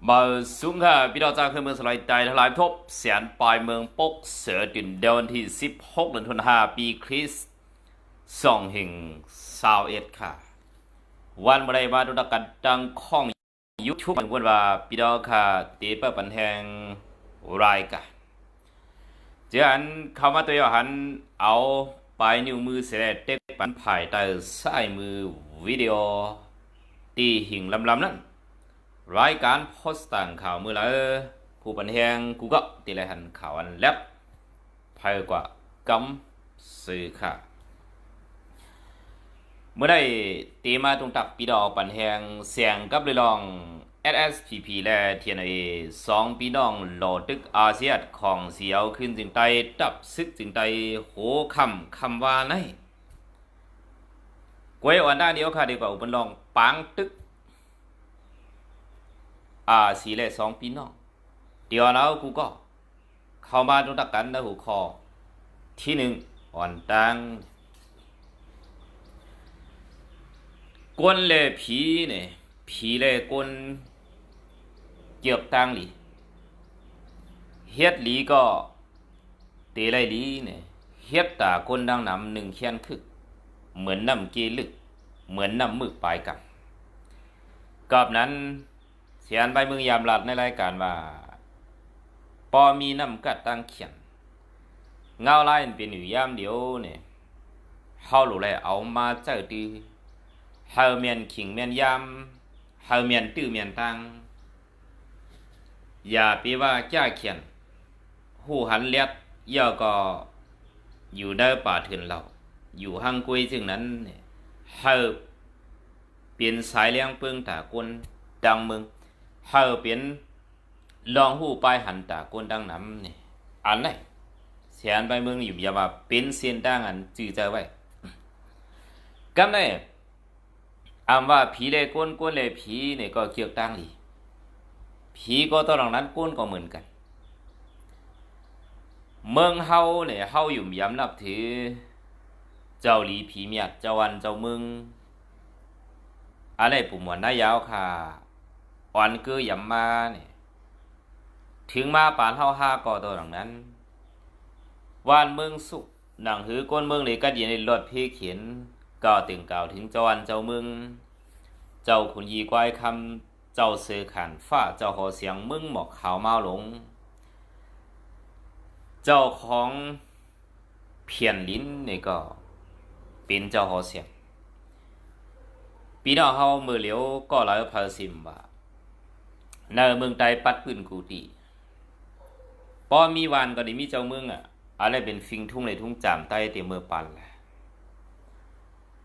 มาสูงค่ะพี่น้องจากเมืองสลายใจทลายทบแสนปลายเมืองปกเสือดินเดือนที่16 เดือนธันวาคมปีคริสต์2021ค่ะวันเมื่อไรมาดูดักกันดังข้องยุคชุบวันว่าพี่น้องค่ะตีเปิดปันแหงรายกันเจ้าอันเข้ามาตัวหันเอาปลายนิ้วมือเสด็จเต็กปันผ่ายใต้สายมือวิดีโอตีหิ่งลำนั้นรายการโพสต์ต่างข่าวมือละผู้บันแหงกูก็ตีไรหันข่าวอันแลบภายกว่ากำสื่อค่ะเมื่อได้ตีมาตรงตักปีดอกปันแหงเสียงกับเลยลอง SSPP และเทียนเอสองปีน้องโหลดตึกอาเซียนของเสียวขึ้นจึงไตดับซึกจึงไตโหคำว่าไนกวยวันด้านเดียวค่ะดีกว่าอุปนลองปังตึกสีเลสองปีน้องเดี๋ยวแล้วกูก็เข้ามาดูตักกันนะหัวคอที่หนึ่งอ่อนตังกวนเลผีเนี่ยผีเลกวนเกี่ยวตังหลีเฮ็ดหลีก็เตะไรหลีเนี่ยเฮ็ดตาคนดังนำหนึ่งเขียนคึกเหมือนน้ำเกลึกเหมือนน้ำมึกปลายกับนั้นเสียนใบมือยามหลัดในรายการว่าปอมีน้ำกัดตั้งเขียนเงาลายเป็นอยู่ยามเดียวเนี่ยเฮาหลุเลยเอามาเจอตีเฮาเมียนขิงเมียนยามเฮาเมียนตื้อเมียนตังอย่าไปว่าจ้าเขียนหูหันเลียดย่อก็อยู่ได้ป่าถึงเราอยู่ห้างกุยจึงนั้นเนี่ยเฮาเปลี่ยนสายเลี้ยงเปิงตากนดังมึงเฮาเปลี่ยนลองหูปลายหันตากนดังน้ำเนี่ยอันไหนเสียนไปเมืองอยู่อย่ามาเป็นเสียนดังอันจื้อใจไว้กำได้ว่าผีเลยก้นเลยผีเนี่ยก็เกี่ยวตั้งหลีผีก็ตอนนั้นก้นก็เหมือนกันเมืองเฮาเนี่ยเฮาอยู่ย้ำนับถือเจ้าหลีผีเมียดเจ้าวันเจ้ามึงอะไรปุ่มหัวหน้ายาวค่ะอ่อนคือย้ำมาเนี่ยถึงมาปานเฮาห้าก็ตอนนั้นวานเมืองสุขหนังหือก้นเมืองเลยก็ยินในรถพี่เขียนก็ตึงกล่าวถึงเจ้าวันเจ้ามึงเจ้าขุนยีควายคำเจ้าเสือขันฟ้าเจ้าหอเสียงมึงหมอกขาวเมาหลงเจ้าของเพียนลิ้นนี่ก็เป็นเจ้าหอเสียงปีน้องเฮามือเหลียวก็หลายพาสิมว่าในเมืองใดปัดปืนกูตีพอมีวานก็ได้มีเจ้าเมืองอะไรเป็นฟิงทุ่งในทุ่งจามใต้เตเมือปันแหละ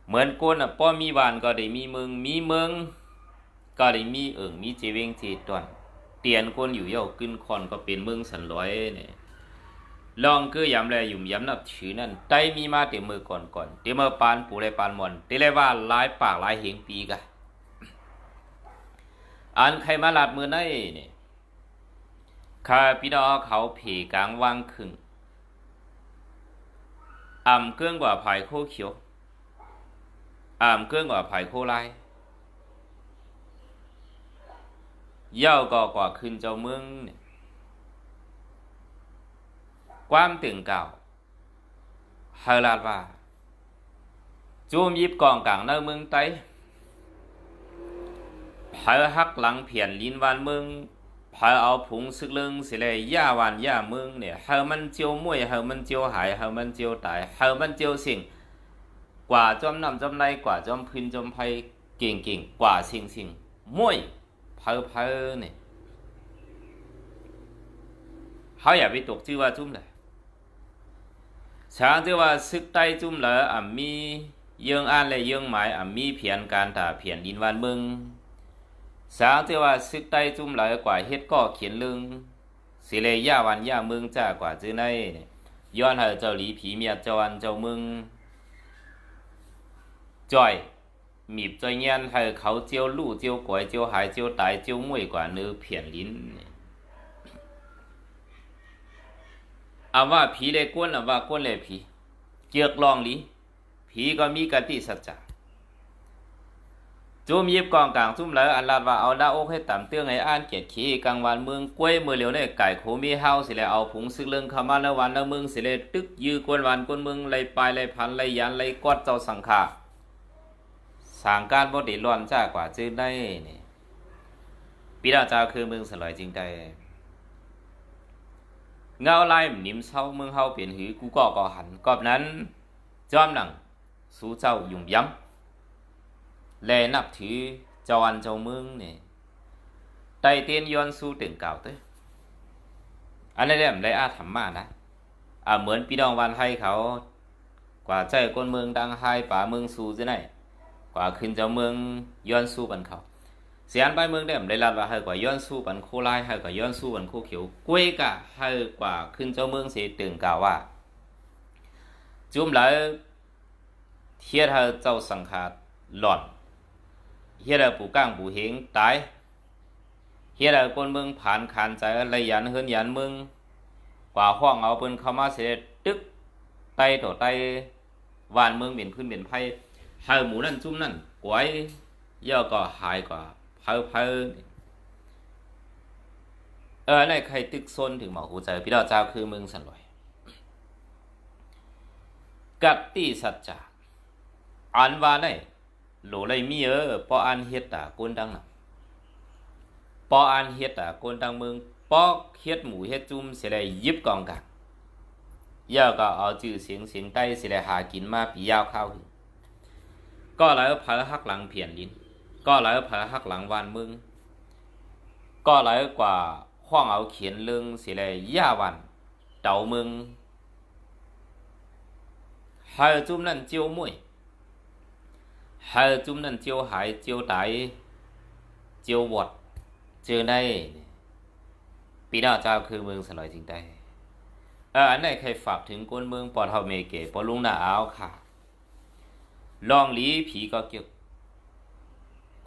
เหมือนก้นป้อมีวานก็ได้มีเมืองก็ได้มีมีเจเวงเจตวนเตียนก้นอยู่เย่าขึ้นคอนก็เป็นเมืองสันร้อยเนี่ยลองคือยำแลยุ่มยำนับถือนั่นไตมีมาเตมือก่อนเตมือปานปูเลยปานมอนเตเลยว่าลายปากลายเหงปีกะอันใครมาลาดมือในเนี่ยข้าพี่น้องเขาเผกลางวางขึงเกื้องกว่าภายโคเขียวเกื้องกว่าภายโคลายเย่าก็กว่าขึ้นเจ้าเมืองเนี่ยความตึงเก่าเฮาลาดว่าจูมยิบกองกลางในเมืองไตเผาหักหลังเพียนลิ้นวานเมืองเผาเอาผงซึกลึงสิเลยย่าวานย่าเมืองเนี่ยเฮามันเจียวมวยเฮามันเจียวหายเฮามันเจียวตายเฮามันเจียวสิ่งกว่าจอมนำจอมในกว่าจอมพื้นจอมไพเก่งกว่าสิ่งมวยเผาเนี่ยเขาอย่าไปตกชื่อว่าจุ้มเลยช้างที่ว่าซึกใต้จุ้มเลยมีเยื่องอ่านและเยื่องหมายมีเพียนการตาเพียนดินวานเมืองช้างที่ว่าซึกใต้จุ้มเลยกว่าเฮ็ดก็เขียนลึงสิเลยย่าวันย่าเมืองจ้ากว่าจื้อในย้อนหาเจ้าหลีผีเมียเจ้าวันเจ้าเมืองจ่อยมีบใจเงี้ยนให้เขาเจียวลู่เจียวก๋วยเจียวหายเจียวตายเจียวมวยกว่าเนื้อเพียนลิ้นว่าผีเลยก้นว่าก้นเลยผีเกียกลองหลีผีก็มีกติสัจจะ จุ่มยิบกองกลางจุ่มแล้วอันลาดว่าเอาดาอกให้ต่ำเตื้องไอ้อ่านเกียรติขี้กลางวันเมืองกล้วยมือเหลียวเนี่ยไก่โคมีเฮาสิเลยเอาผงซึกเรื่องคำมาแล้ววันแล้วเมืองสิเลยตึกยื้อกวนวันกวนเมืองไล่ปลายไล่พันไล่ยันไล่กอดเจ้าสังขาสร้างการบ่ได้ร้อนจ้ากว่าจื้อได้นี่ปีดาเจ้าคือเมืองสลอยจริงใจเงาไล่หนิมเศร้าเมืองเฮาเปลี่ยนหือกูก็หันกอบนั้นจอมหนังสู้เจ้ายุ่งย้ำแลนับถือเจ้าอันเจ้าเมืองนี่ไต่เตียนย้อนสู้ถึงเก่าเต้อันนี้เนี่ยได้อาธรรมะนะเหมือนพี่น้องวันไทยเขากว่าใจคนเมืองดังไฮป่าเมืองสู้จะไหนกว่าขึ้นเจ้าเมืองย้อนสู้บันเขาเสียนไปเมืองเดิมได้รับว่าให้กว่าย้อนสู้บันโคไลให้กว่าย้อนสู้บันโคเขียวกล้วยกะให้กว่าขึ้นเจ้าเมืองเสียตึงกล่าวว่าจุ่มแล้วเทียเธอเจ้าสังขารหล่อนเฮียเธอปู่ก้างปู่เหงตายเฮียเธอคนเมืองผ่านขานใจอะไรยันเฮินยันเมืองกว่าห้องเอาเปิ้นเข้ามาเสียตึกไตต่อไตวานเมืองเปลี่ยนพื้นเปลี่ยนไพ่ให้หมูนั่นจุ่มนั่นกวยย่อก็หายกว่าเพอในใครตึกซนถึงหมอหูใจพี่ดาวเจ้าคือเมืองสันลอยกัตติสัจจะอันว่าได้โหลเลยมีปออันเฮ็ดตาก้นดังน่ะปออันเฮ็ดตาก้นดังเมืองปอเฮ็ดหมูเฮ็ดจุ่มเสียเลยยิบกองกันย่อก็เอาจื่อเสียงใต้เสียเลยหากินมาปียาวข้าวก็แล้วเผลอหักหลังเพียนลิ้นก็แล้วเผลอหักหลังวานมึงก็แล้วกว่าห้องเอาเขียนเรื่องสิเลยย่าวันเต่ามึงหายจุ่มนั่นเจียวมวยหายจุ่มนั่นเจียวหายเจียวตายเจียวบดเจอได้ปีหน้าเจ้าคือเมืองสลอยจริงได้อันไหนใครฝากถึงคนเมืองปอดเฮาเมเกปอลุงหน้าอ้าวค่ะลองหลีผีก็เกี่ยว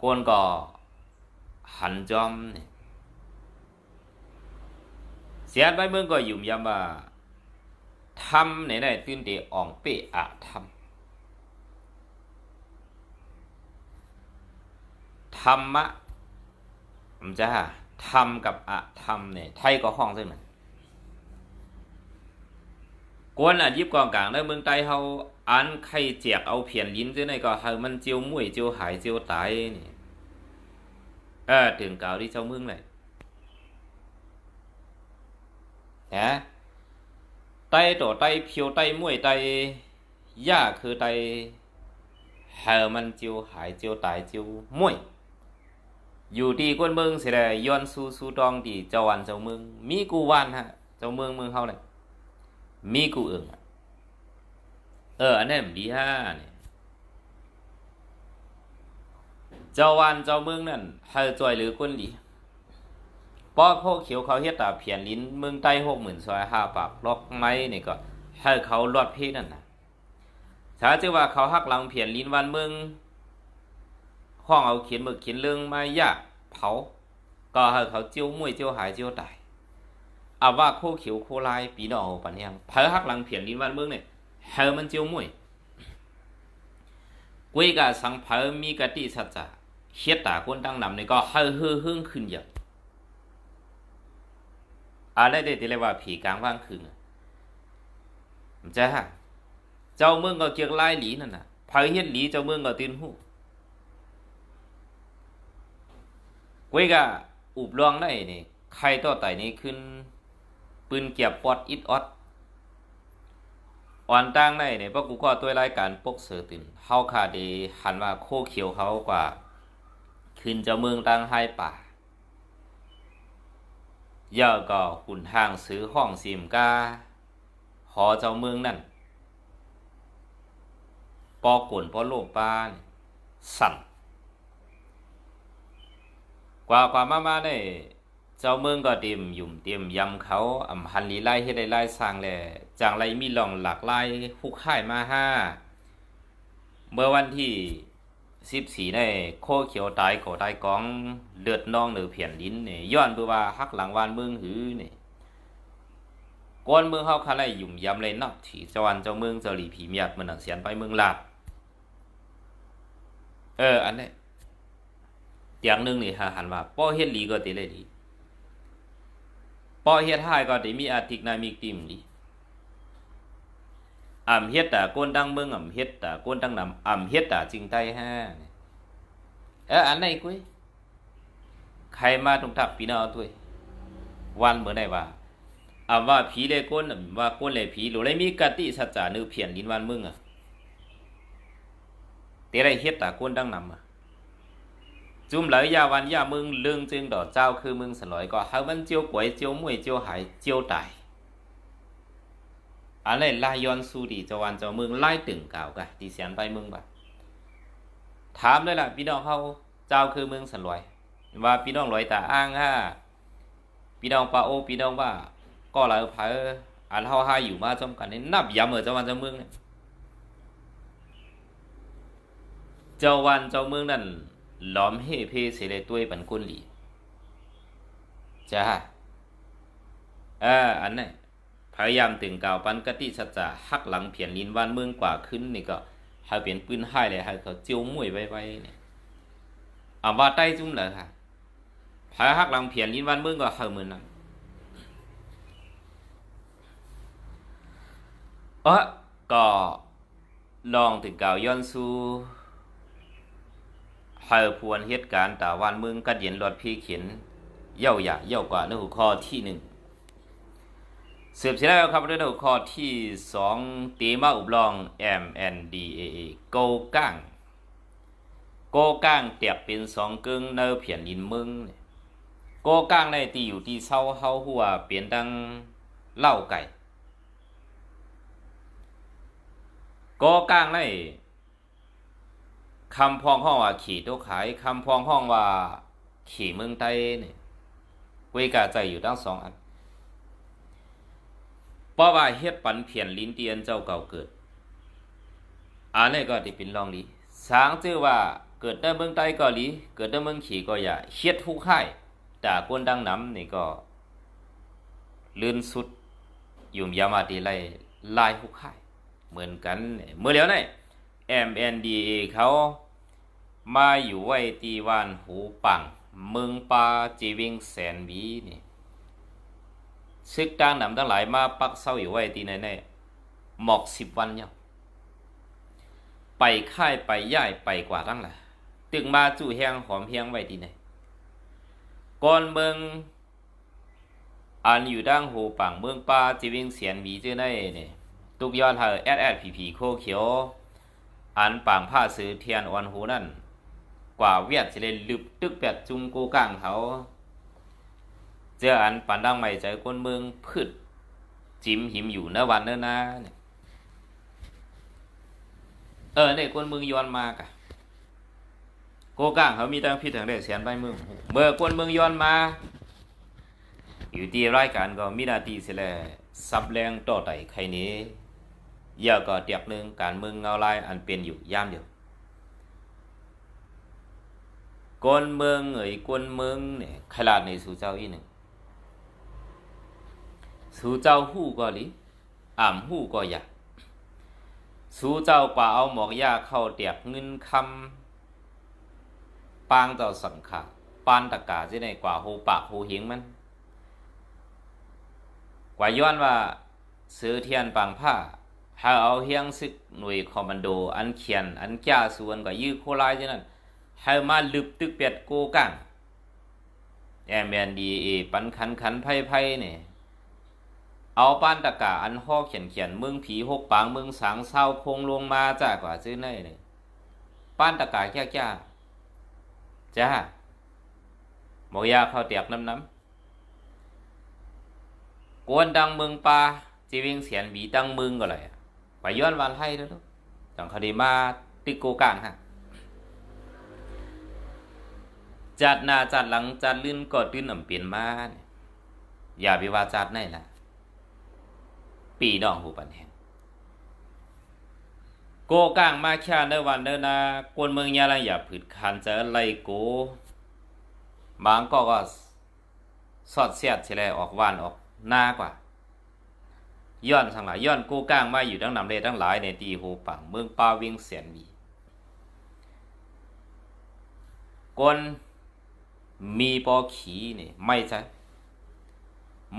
กวนก็หันจอมเนี่ยเสียไปเมืองก็ยุ่มยำว่าทำไหนตื่นเตะอ่องเปะอะธรรมะมันจะทำกับอะธรรมเนี่ยไทยก็ห้องซึ่งมันกวนยิบกองกลางในเมืองไทยเฮาอันใครเจียกเอาเพียนลิ้นซึ่งในก็ให้มันเจียวมุ้ยเจียวหายเจียวตายนี่ถึงเก่าที่เจ้าเมืองเลยนะไตต่อไตเพียวไตมุ้ยไตย่าคือไตให้มันเจียวหายเจียวตายเจียวมุ้ยอยู่ที่คนเมืองเสียเลยย้อนสู้ตองที่เจ้าวันเจ้าเมืองมีกูวันฮะเจ้าเมืองเฮาเลยมีกูอันนี้ดีฮะเนี่ยเจ้าวันเจ้าเมืองนั่นให้จอยหรือคนดีป้อโคเขียวเขาเฮ็ดตาเพียนลิ้นเมืองใต้60,000ซอย5 ปากล็อกไม้นี่ก็ให้เขาลอดเพศนั่นน่ะถ้าจะว่าเขาหักหลังเพียนลิ้นวันเมืองห้องเอาเขียนมึกเขียนเรื่องมายากเผาก็ให้เขาเจียวมุ้ยเจียวหายเจียวตายว่าโคเขียวโคลายปีนอปันยังเพอหักหลังเพียนลิ้นวันเมืองเนี่ยเฮมันเจียวมุ้ยกุยกะสังเพอมีกติสัจจะเฮ็ดตาคนตั้งนำนี่ก็เฮฮึ่งขึ้นอย่างอะไรได้ที่เรียกว่าผีกลางว่างคืนมันจะเจ้าเมืองก็เกี่ยวไล่หลีนั่นน่ะเพอเฮ็ดหลีเจ้าเมืองก็ตื่นหูกุยกะอุบลองได้นี่ใครต่อไต่นี่ขึ้นปืนเกียบปอดอิดออดอ่อนตั้งได้เนี่ยเพราะกูก็ตัวรายการปกเสือตื่นเฮาขาดีหันว่าโคเขียวเขากว่าขึ้นเจ้าเมืองตั้งให้ป่าย่อก็หุ่นทางซื้อห้องซิมกาหอเจ้าเมืองนั่นปอกุ่นปอโลปานสั่นกว่ามาได้เจ้าเมืองก็เตรียมยุ่มเตรียมยำเขาหันลีไล่ให้ได้ไล่สร้างแหละจางไรมีหลองหลากไล่คุกข่ายมาเมื่อวันที่14ในโคเขียวตายก่อตายกองเลือดนองหรือเพียนลิ้นเนี่ยย้อนเพื่อว่าหักหลังวานเมืองหือเนี่ยก้อนเมืองเฮาคาไล่ยุ่มยำเลยนับถีเจ้าวันเจ้าเมืองเจ้าหลีผีเมียดมันเสียนไปเมืองลาดอันนี้ ตียงนึงนี่หันว่าป้อเฮ็ดหลีก็ติเลยดีป้อเฮ็ดหายก็ติมีอาทิกนามีติมดีเฮ็ดตาก้นดังเมืองเฮ็ดตาก้นดังนำเฮ็ดตาจริงไต้ฮะอันไหนกุ้ยใครมาตรงทับพี่น้องด้วยวันเมื่อไหร่ว่าว่าผีเลยก้นว่าก้นเลยผีหรือไรมีกติสัจจานึกเพียนลินวันมึงเตะไรเฮ็ดตาก้นดังนำจุ่มไหลยาวันยามึงเรื่องจึงดอกเจ้าคือมึงสลอยก็หามันเจียวก๋วยเจียวมวยเจียวหายเจียวตายอะไรลายย้อนสู้ดีเจ้าวันเจ้ามึงไล่ตึงเก่ากะตีเสียนไปมึงบ่ถามเลยล่ะพี่น้องเขาเจ้าคือมึงสลอยว่าพี่น้องลอยตาอ้างพี่น้องปาโอพี่น้องว่าก็หลายพายเฮาหาอยู่มาจอมกันนี่นับยำเจ้าวันเจ้ามึงเนี่ยเจ้าวันเจ้ามึงนั่นหลอมเฮเพเสเลยตัวปันกุนหลีจ้าอันนั้นพยายามตึงกล่าวปันกติสัจจะหักหลังเพียนลินวันเมืองกว่าขึ้นนี่ก็ให้เปลี่ยนปืนให้เลยให้เขาเจียวมวยไว้เนี่ยว่าใต้จุ้มเลยค่ะพายหักหลังเพียนลินวันเมืองก็ให้เหมือนนั้นก็ลองถึงกล่าวย้อนสู่ให้พวนเหตุการณ์ตาวันเมืองกัดเย็นรถพี่เขียนเย่ากว่าในหัวข้อที่1เสืบเสร็จแล้วครับในหัวข้อที่2ตีมาอุบลอง MNDAA โกก้างเตียบเป็น2กึ่งในเพียนลินเมืองโกก้างในตีอยู่ที่เศร้าเฮาหัวเปลี่ยนดังเล่าไก่โกก้างในคำพองห้องว่าขี่ตัวขายคำพองห้องว่าขี่เมืองไต้เนี่ยเวกาใจอยู่ทั้ง2อันเพราะว่าเฮ็ดปันเพียนลิ้นเตียนเจ้าเก่าเกิดนี้ก็ที่เป็นรองดีสางชื่อว่าเกิดในเมืองไต้ก็หลีเกิดในเมืองขี่ก็อย่าเฮ็ดทุกค่ายแต่ก้นดังน้ำนี่ก็ลื่นสุดยุ่มยามาตีไล่ลายทุกค่ายเหมือนกันเมื่อแล้วเนี่ย MNDA เขามาอยู่ไว้ตีวานหูปังเมืองปาจีวิงแสนวีนี่ซึกต่างนำทั้งหลายมาปักเศร้าอยู่ไว้ตีในหมอก10 วันเนี่ยไปค่ายไปย่ายไปกว่าทั้งหลายตึงมาจู่แหงหอมเพียงไว้ตีในก่อนเมืองอยู่ดังหูปังเมืองปาจีวิงแสนวีเจ้าในเนี่ยตุกย้อนSSPP โคเขียวปังผ้าซื้อเทียนอ่อนหูนั่นกว่าเวียดจะเลยลึบตึกแปดจุงโกก้างเขาเจอปันดังใหม่ใจคนเมืองพืชจิ้มหิมอยู่เนื้อวันเนื้อนาเนี่ยเนี่ยคนเมืองย้อนมากะโกก้างเขามีตั้งพิษทางได้เสียนใบเมืองเมื่อคนเมืองย้อนมาอยู่ที่รายการก็มีหน้าที่เสียแหละซับแรงต่อไต่ใครนี้อย่าก็เตียบนึงการเมืองเงาลายอันเป็นอยู่ย่ามเดียวกวนเมืองกวนเมืองเนี่ยขลาดในสู่เจ้าอีหนึ่งสู่เจ้าหู้ก็หลีหู้ก็อยากสู่เจ้ากว่าเอาหมอกยาเข้าเตียบเงินคำปางเจ้าสังขาปานตะกาที่ไหนกว่าหูปากหูหิงมันกว่าย้อนว่าซื้อเทียนปังผ้าถ้าเอาเฮียงซึกหน่วยคอมมานโดอันเขียนอันแก้ส่วนกว่ายื้อโคลายจังนั้นให้มาลึบตึกเป็ดโกก้างMNDA ปันขันไพ่เนี่ยเอาปานตะกาอันห่อเขียนเมืองผี6ปางเมืองสางเศร้าคงลงมาจ้ากว่าซื้อในเนี่ยปานตะกาแก่จ้าหมอกยาเข้าเตียบน้ำกวนดังเมืองปาจีวิงเสียนบีดังเมืองก็เลยไปย้อนวันให้ด้วยจังคดีมาติโกก้างจัดหน้าจัดหลังจัดลื่นก็ตื้นเปลี่ยนมาอย่าไปว่าจัดไหนล่ะปีน้องหูปันแห่งโกก้างมาแค่ในวันเดินนากวนเมืองยาละอย่าผืดคันจะไล่โกบางก็สอดเสียดเฉลยออกวานออกหน้ากว่าย้อนทั้งหลายย้อนโกก้างมาอยู่ทั้งนำเลทั้งหลายในตีหูปังเมืองปาวิงเสียนบีกวน มีปอขีนี่ไม่ใช่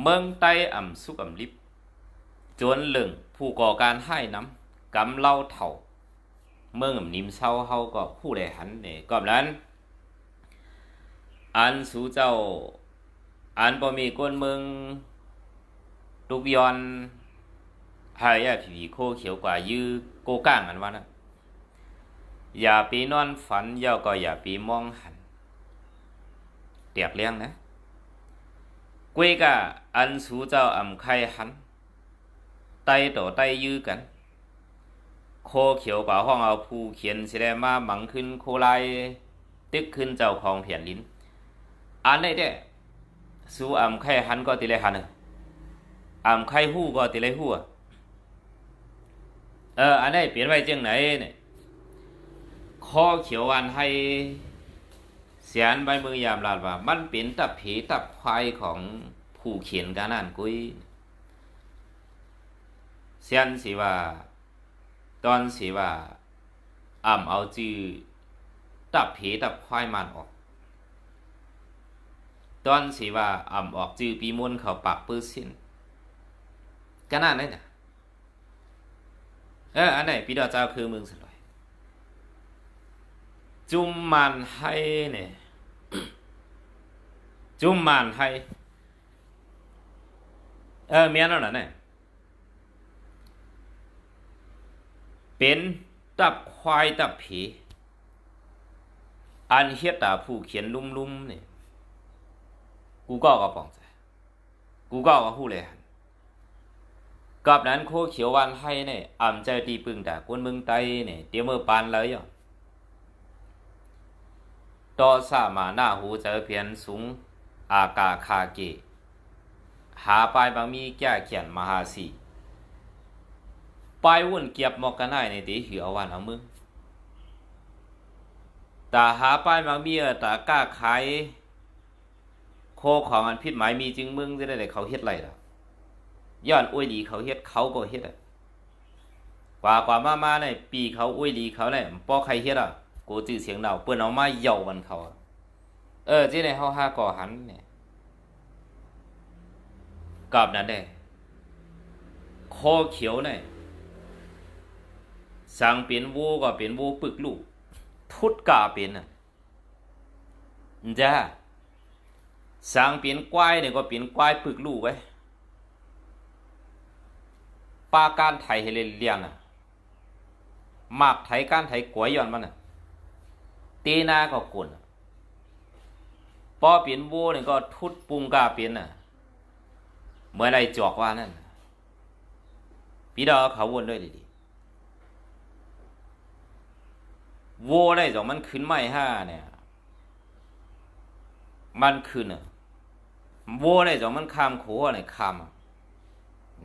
เมืองใต้อ่ำสุกอ่ำลิบจวนเหลึงผู้ก่อการให้น้ำกำเล่าเถ่าเมืองอ่ำนิมเศร้าเฮาก็ผู้ใดหันนี่ก็นั้นอันสู่เจ้าอันบ่มีก้นเมืองตุกยอนให้ผีโคเขียวกว่ายื้อโกก้างอันว่านะอย่าไปนอนฝันย่อก็อย่าไปมองหันเตียกเลี้ยงนะกวยกะอันสู่เจ้าอ่ำไข่หันไตต่อไตยื้อกันโคเขียวกว่าห้องเอาผู้เขียนสิได้มาหมังขึ้นโคไลตึกขึ้นเจ้าของเพียนลิ้นอันนี้เด้สู่อ่ำไข่หันก็ติเลยหันอ่ำไข่หู้ก็ติเลยหู้อันนี้เปลี่ยนไว้จังไหนเนี่ยข้อเขียวอันให้เสียนใบมือยามลาดว่ามันเป็นตับผีตับควายของผู้เขียนกันนั่นกุ้ยเสียนสิว่าตอนสิว่าเอาจื้อตับผีตับควายมันออกตอนสิว่าออกจื้อปีมนเขาปากปื้อสิ้นกันนั่นเลยนะอันไหนพี่ดาวเจ้าคือมึงสลอยจุมมันให้เนี่ยจุมมันให้เมียนั่นน่ะเนี่ยเป็นตับควายตับผีอันเฮียตาผู้เขียนลุ่มๆเนี่ยกูก็ปองใจกูก็หู้เลยกับนั้นโคเขียววันให้เนี่ยเจ้าตีปึงแต่คนเมืองไต้เนี่ยเดี๋ยวเมื่อปานเลยอ่ะต่อสามาหน้าหูเจอเพียนสูงอากาคาเกหาปลายบางมีแก่เขียนมหาสีปลายวุ่นเกียบมอกกันได้ในตีหิววันเอามึงแต่หาปลายบางมีแต่กล้าขายโคของอันพิษหมายมีจึงมึงจะได้เขาเฮ็ดไรล่ะย้อนอวยดีเขาเฮ็ดเขาก็เฮ็ดกว่ามาในปีเขาอวยดีเขาเนี่ยป้อใครเฮ็ดกูจื้อเสียงดาวเปิ้นเอามาเย่ามันเขาที่ในเฮาหาก่อหันเนี่ยกับนั้นได้คอเขียวเนี่ยสั่งเป็นวัวก็เป็นวัวปึกลูกทุดกาเป็นจ้าสั่งเป็นควายเนี่ยก็เป็นควายปึกลูกไว้ปาการไถให้เลี้ยงมากไถการไถกวยย้อนมันตีนาก็กวนพอเปลี่ยนวัวเนี่ยก็ทุดปุงกาเปลี่ยนเมื่อไรจอกว่านั่นพี่ดาวเขาวนด้วยดีวัวได้จอกมันขึ้นไม่ห้าเนี่ยมันขึ้นวัวได้จอกมันข้ามโขเนี่ยข้าม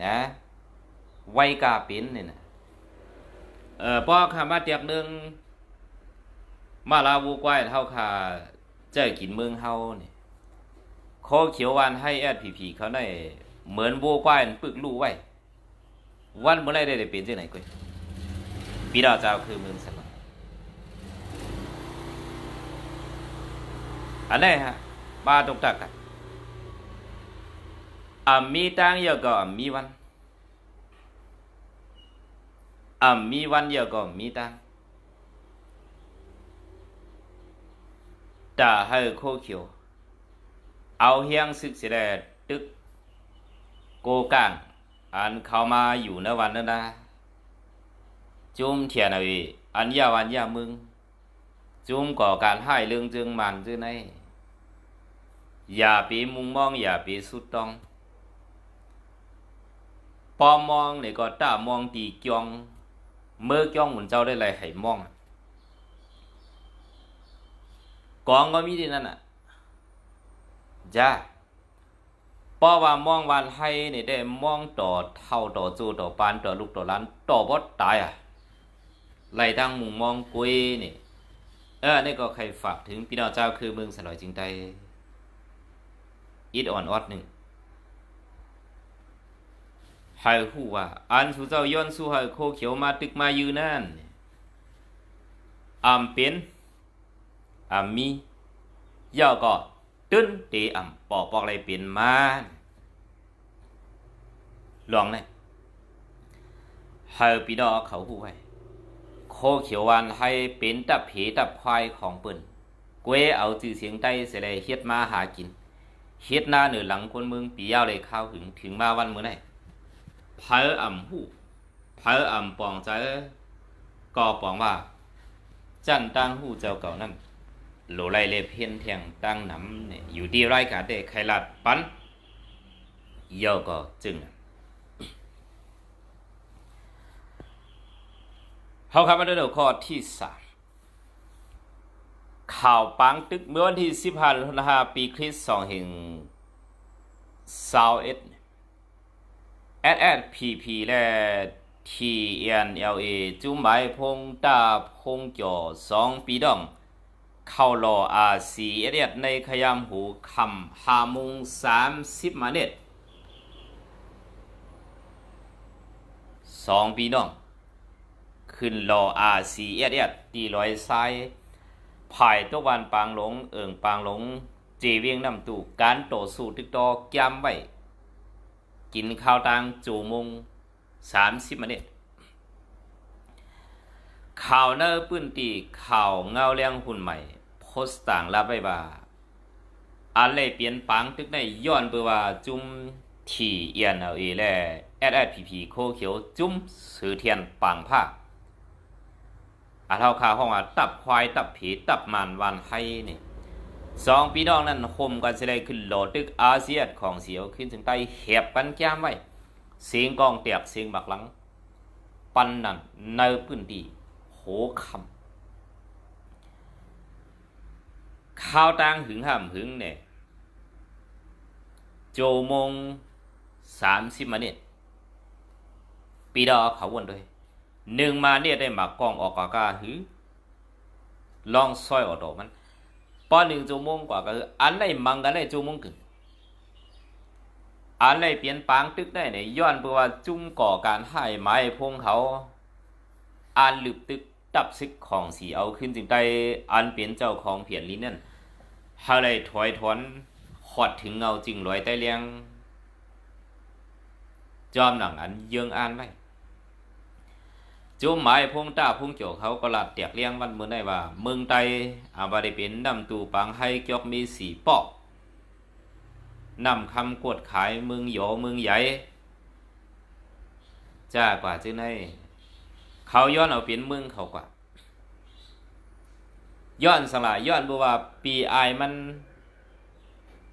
นะไวกาเป็นเนี่ยนะพอข้ามาเตียบนึงมาลาวูกวายเท่าขาเจ้ากินเมืองเฮาเนี่ยโคเขียววันให้ผีเขาได้เหมือนวัวกวายปึกลู่ไว้วันเมื่อไรได้เป็นที่ไหนกุ้ยพี่ดาวเจ้าคือเมืองสลายอันนี้ฮะบ้าตกตักมีตังเยอะก็มีวันมีวันเยอะก็มีตังแต่ให้โคเขียวเอาเฮียงศึกเสียได้ตึกโกก้างอันเข้ามาอยู่ในวันนั้นนะจุ่มเทียนเอาอันยาวันยามึงจุ่มก่อการให้เรื่องจึงมันจึงไหนอย่าปีมุงมองอย่าปีสุดต้องปอมองเนี่ยก็ต้ามองตีจองเมื่อจ้องเหมือนเจ้าได้ไรให้มองกองก็มีที่นั่นจ้าเพราะว่ามองวันให้เนี่ยได้มองต่อเท่าต่อจูต่อปานต่อลูกต่อล้านต่อบดตายไล่ทางมุงมองกุยนี่นี่ก็ใครฝากถึงพี่น้องเจ้าคือเมืองสลอยจริงใจอิดอ่อนอดหนึ่งให้ฮู้ว่าอันสู่เจ้าย้อนสู่ให้โคเขียวมาตึกมายืนนั่นเป็นมีย่อก็ ตื้นตีอ่ำปอกอะไรเป็นมาลองเลยเฮาปีดอเขาหูไว้โคเขียววันให้เป็นตับผีตับควายของเปิ้นกวยเอาจื่อเสียงใต้เสลเฮ็ดมาหากินเฮ็ดหน้าเหนือหลังคนเมืองปียาวเลยข้าวถึงมาวันมื้อไหนเผออ่ำหูเผออ่ำปองใจก็ปองว่าจันตั้งหูเจ้าเก่านั่นโหลไล่เล็บเพียนแทงตั้งน้ำเนี่ยอยู่ที่รายการได้ใครลัดปันเยอะก็จึงเขาคำมาดูข้อที่3ข่าวปังตึกเมื่อวันที่15 ปีคริสต์2021SSPP และ TNLA จุ่มหมายพงตาพงจ่อ2 ปีดองเข้ารอRCS ในขยามหูคำ5:30 นาที2 ปีดองขึ้นรอRCS ตีร้อยซ้ายภายตะวันปางหลงปางหลงเจเวียงน้ำตู่การต่อสู้ตึกต่อแก้มไว้กินข้าวตังจูมุง30 นาทีข่าวเนอปื้นตีข่าวเงาเลี้ยงหุ่นใหม่โพสต์ต่างรับไว้ว่าอะไรเปลี่ยนปังตึกในย้อนเปือว่าจุ่มที่เอียนเอาเอและ SSPP โคเขียวจุ่มสื่อเทียนปังผ้าเท่าข่าวห้องว่าตับควายตับผีตับมันวันให้นี่2 ปีน้องนั้นคมกันสิได้ขึ้นโหลดตึกอาเซียนของเสียวขึ้นถึงใต้แหบกันแก้มไว้เสียงกองเตียกเสียงบักหลังปันนั่นในพื้นที่โหคำข้าวตังหึงห้ามหึงเนี่ยโจมง30 นาทีปีดอเขาวนด้วย1 มาเนี่ยได้หมากกองออกกาหือลองซอยออกดอกมันป้อ1 ชั่วโมงกว่าก็คืออันไหนมังกันได้ชั่วโมงกึ่งอันไหนเปลี่ยนปางตึกได้เนี่ยย้อนเพราะว่าจุ่มก่อการให้ไม้พงเขาอันลึบตึกตับซึกของสีเอาขึ้นจึงได้อันเปลี่ยนเจ้าของเพียนลิ้นนั่นเฮาเลยถอยถอนขอดถึงเงาจึงลอยใต้เลี้ยงจอมหนังอันเยืองอ่านไว้จุ่มหมายพงตาพงโจเขาก็ลัดเตียกเลี้ยงวันมื้อได้ว่าเมืองไตบาได้เป็นนำตูปังให้เกี่ยวมี4 ปอกนำคำกวดขายเมืองโยเมืองใหญ่จ้ากว่าจึงได้เขาย้อนเอาเป็นเมืองเขากว่าย้อนสลายย้อนบ่ว่าปีอายมัน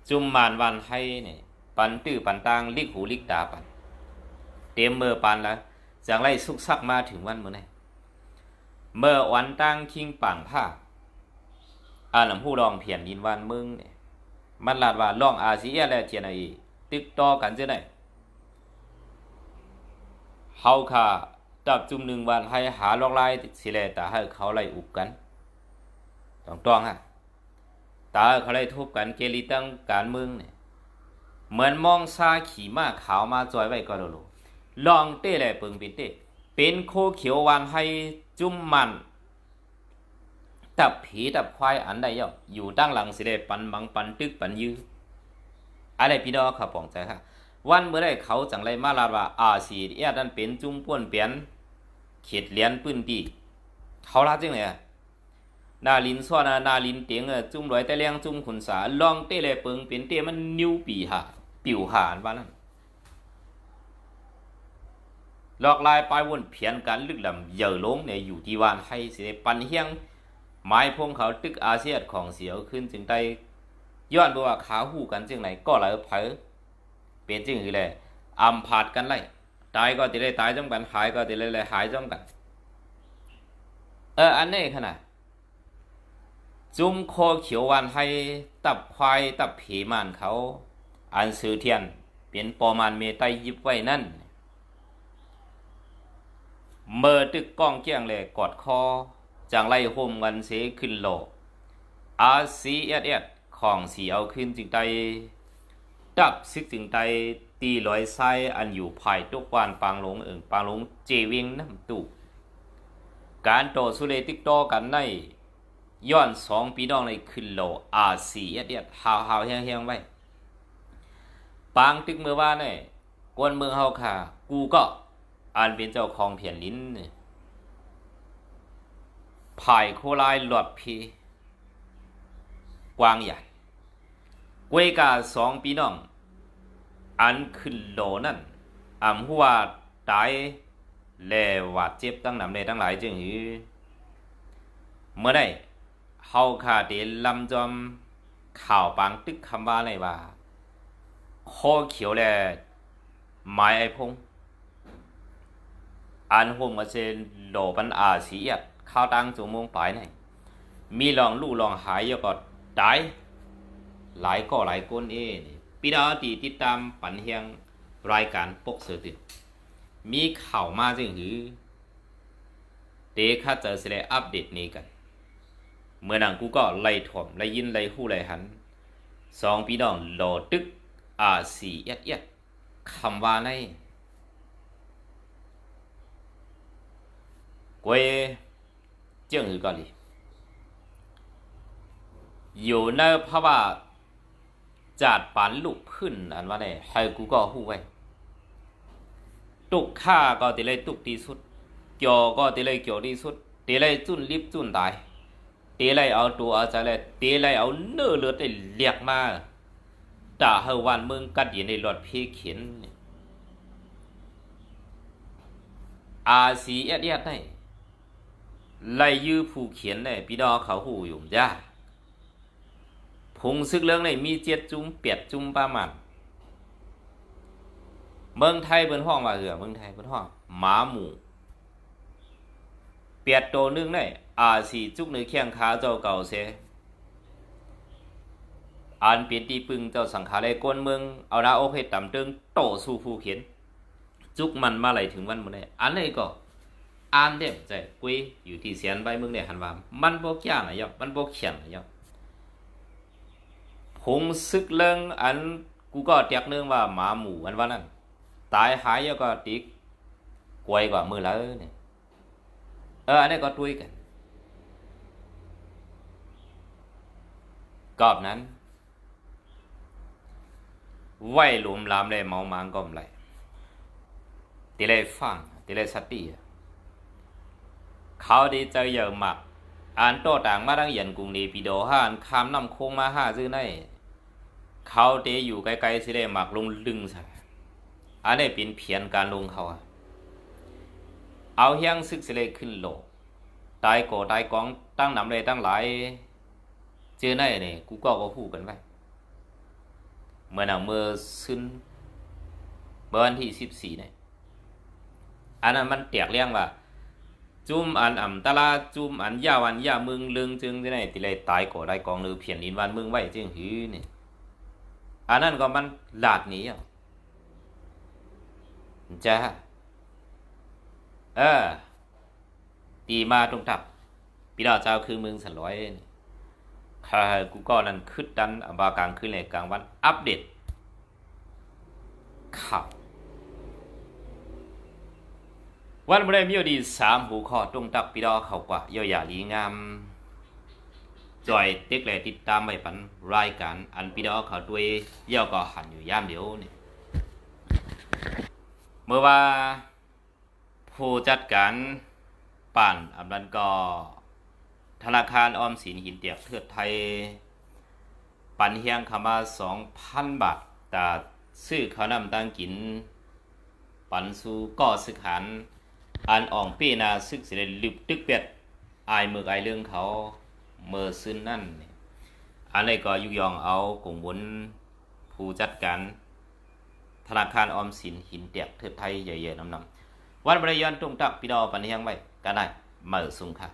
จุ่มมานวันให้นี่ปันตื้อปันตางลิกหูลิกตาปันเต็มมือปันแล้วจากไรสุกซักมาถึงวันมื้อไหนเมื่อวันตั้งคิงปังผ้าหลำผู้รองเพียนดินวันมึงเนี่ยมันลาดว่าล่องอาเซียและเทียนไอติดต่อกันจะได้เฮาค่ะตับจุ่ม1 วันให้หาลอกลายสิแลตาให้เขาไล่อุบกันต้องฮะตาเขาไล่ทุบกันเกลิตั้งการเมืองเนี่ยเหมือนมองซาขี่ม้าขาวมาจอยไว้ก็โลลองเต้แหละเปิงเป็นเต้เป็นโคเขียววันให้จุ่มมันตับผีตับควายอันใดอยู่ตั้งหลังสิได้ปันบังปันตึกปันยื้ออะไรพี่น้องขับปองใจค่ะวันเมื่อได้เขาจังไรมาลาว่าRCSนั่นเป็นจุ่มป้วนเปลี่ยนเขตเลียนปื้นตีเขาลาจังเลยนาลินซ้อนนาลินเตียงจุ่มลอยแต่เลี้ยงจุ่มขุนสาลองเต้แหละเปิงเป็นเต้มันนิ้วปีหาปิวหานว่านั่นหลอกลายปลายวนเพียนกันลึกลำเยอะลงในอยู่ที่วานให้สิได้ปันเฮียงไม้พงเขาตึกอาเซียนของเสียวขึ้นจึงได้ย้อนบอกว่าขาหูกันจึงไหนก็เลยเผลอเป็นจึงคือเลยอำผาดกันไล่ตายก็ติได้ตายจ้องกันหายก็ติได้หายจ้องกันอันนี้ขนาดจุ่มโคเขียววันให้ตับควายตับผีมันเขาอันซื้อเทียนเป็นปอมันเมตัยยิบไว้นั่นเมื่อตึกก้องเกี้ยงเลยกอดคอจังไล่โฮมกันเสขึ้นโลRCS ของสีเอาขึ้นจึงได้ดับซึกจึงได้ตีลอยไส้อันอยู่ภายตุกวานปางหลงปางหลงเจเวียงน้ำตู่การต่อสู้เลติกต่อกันใน ย้อนสองปีน้องในขึ้นโลอาสีเดียดหาวแห้งไว้ปางตึกเมื่อว่าเนี่ยกวนเมืองเฮาค่ะกูก็อ่านเป็นเจ้าของเพียนลิ้นภายโคลายหลอดพีกวางใหญ่กวยกาสองปีน้องอันขึ้นโลนั่นหัวตายแลวาดเจ็บตั้งนำในทั้งหลายจึงหือเมื่อได้เฮาขาเดลำจอมข่าวปางตึกคำว่าอะไรว่าคอเขียวแลไม้ไอพงอันห่มมาเซนโลปันอาสีอ่ะข้าวตังจูมงปลายไหนมีลองลู่ลองหายก็ได้หลายก็หลายก้นปีดาตีติดตามปันเฮียงรายการปกเสือติมีข่าวมาจึงหือเตะข้าเจอเสด็จอัปเดตนี้กันเมื่อนั้นกูก็ไล่ถ่วมไล่ยินไล่หู้ไล่หันสองพี่น้องโลตึกอาสีเอียดคำว่าในกวยเจ้าหือก็เลยอยู่ในภาวะจัดปานลูกขึ้นอันว่าเนี่ยให้กูก็หู้ไว้ตุกข้าก็ตีเลยตุกที่สุดเกี่ยวก็ตีเลยเกี่ยวที่สุดตีเลยจุนรีบจุนตายตีเลยเอาตัวเอาใจเลยตีเลยเอาเนื้อเลือดได้เรียกมาด่าเฮวันมึงกัดยินในรถเพเขียนอาสีเอียดได้ไล่ยื้อผู้เขียนได้พี่ดอเขาหูอยู่จ้าพงซึกเรื่องในมี7 จุ่ม8 จุ่มประมาณเมืองไทยเป็นห้องว่าเมืองไทยเป็นห้องหมาหมู8 ตัวนึงได้อาสีจุกในเคียงขาเจ้าเก่าเสอันเป็นที่ปึงเจ้าสังขารในก้นเมืองเอาหน้าอกให้ต่ำตึงโตสู่ผู้เขียนจุกมันมาไหลถึงวันมื้อนี้อันนี้ก็อ่านเด็บใจกุยอยู่ที่เสียนใบเมืองเนี่ยหันว่ามันบ่แก่น่ะยอมันบ่เขียนน่ะยอผงซึกเรื่องอันกูก็เตียกนึงว่าหมาหมูอันว่านั้นตายหายก็ติกกวยกว่ามือแล้วเนี่ยอันนี้ก็ตุ้ยกันกอบนั้นไหวหลุมลามเลยเมามางก็มไหลตีเลยฟังตีเลยสติเขาดีใจเยอะมากอ่านโตต่างมาดังเย็นกรุงนี้ปีโดห้านคำนำโคงมาห้าซื้อในเขาเตอยู่ไกลๆสิเลยหมักลงลึงใส่อันนี้เป็นเพียนการลงเขาเอาเฮียงซึกสิเลยขึ้นโลตายโกตายกองตั้งนำเลยตั้งหลายเจอในนี่กูก็พูดกันไว้เมื่อหนังเมื่อซึนเมื่อวันที่14เนี่ยอันนั้นมันแตกเรียงว่าจุ่มอันตะลาจุ่มอันยาวันยามึงลึงจึงที่ไหนติเลยตายก่อได้กองหรือเพียนลินวันมึงไว้จึงหือนี่อันนั้นก็มันหลาดหนีจ้าตีมาตรงตับปีดาเจ้าคือมึงสันร้อยข้ากูก็นั่นคืดดันบากลางคืนเลยกลางวันอัปเดตข่าววันเมื่อมีดี3 หูข้อตรงตักปีดาเขากว่าเยอะอย่าลีงามจอยเต็กเลยติดตามไปปันรายการอันปีดาเขาด้วยเย่าก็หันอยู่ย่ามเดียวนี่เมื่อว่าผู้จัดการป่านอันนั้นก็ธนาคารออมสินหินเตียกเทือไทยปันเฮียงคำว่า 2,000 บาทแต่ซื้อข้าวนำตั้งกินปันสู่ก่อสึกหันอันอ่องปีนาซึกสิได้ลึบตึกเป็ดอายมือไอเรื่องเขาเมื่อซึนนั่นอันนี้ก็ยุยองเอากงบุญผู้จัดการธนาคารออมสินหินเตียกเทือไทยใหญ่ๆน้ำวันบริยอนตรงตักพี่ดอปันเฮียงไว้ก็ได้เมื่อสุงค่ะ